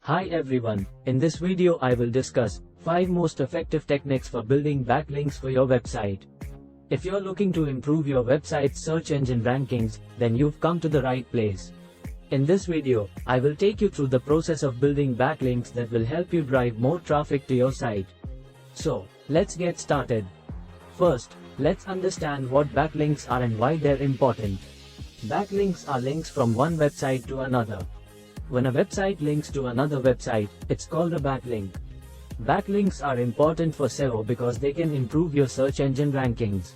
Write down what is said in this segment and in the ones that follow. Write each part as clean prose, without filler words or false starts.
Hi everyone, in this video I will discuss 5 most effective techniques for building backlinks for your website. If you're looking to improve your website's search engine rankings, then you've come to the right place. In this video, I will take you through the process of building backlinks that will help you drive more traffic to your site. So, let's get started. First, let's understand what backlinks are and why they're important. Backlinks are links from one website to another. When a website links to another website, it's called a backlink. Backlinks are important for SEO because they can improve your search engine rankings.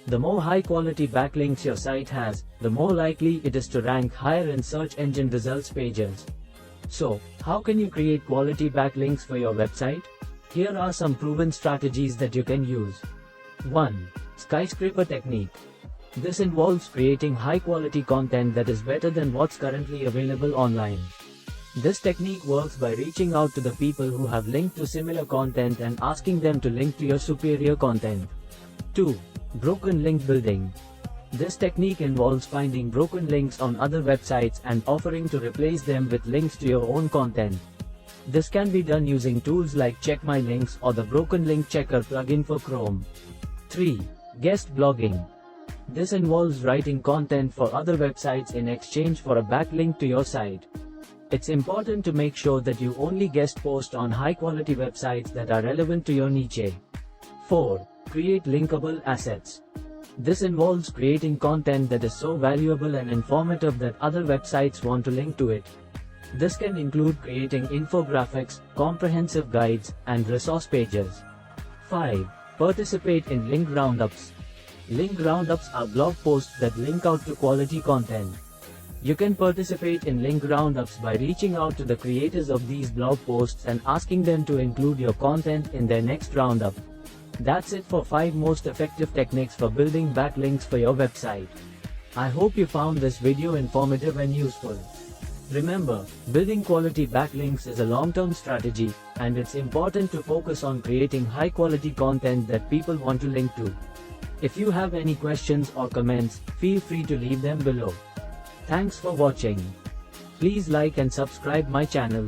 The more high-quality backlinks your site has, the more likely it is to rank higher in search engine results pages. So, how can you create quality backlinks for your website? Here are some proven strategies that you can use. 1. Skyscraper technique. This involves creating high-quality content that is better than what's currently available online. This technique works by reaching out to the people who have linked to similar content and asking them to link to your superior content. 2. Broken link building. This technique involves finding broken links on other websites and offering to replace them with links to your own content. This can be done using tools like Check My Links or the Broken Link Checker plugin for Chrome. 3. Guest blogging. This involves writing content for other websites in exchange for a backlink to your site. It's important to make sure that you only guest post on high-quality websites that are relevant to your niche. 4. Create linkable assets. This involves creating content that is so valuable and informative that other websites want to link to it. This can include creating infographics, comprehensive guides, and resource pages. 5. Participate in link roundups. Link roundups are blog posts that link out to quality content. You can participate in link roundups by reaching out to the creators of these blog posts and asking them to include your content in their next roundup. That's it for 5 most effective techniques for building backlinks for your website. I hope you found this video informative and useful. Remember, building quality backlinks is a long-term strategy, and it's important to focus on creating high-quality content that people want to link to. If you have any questions or comments, feel free to leave them below. Thanks for watching. Please like and subscribe my channel.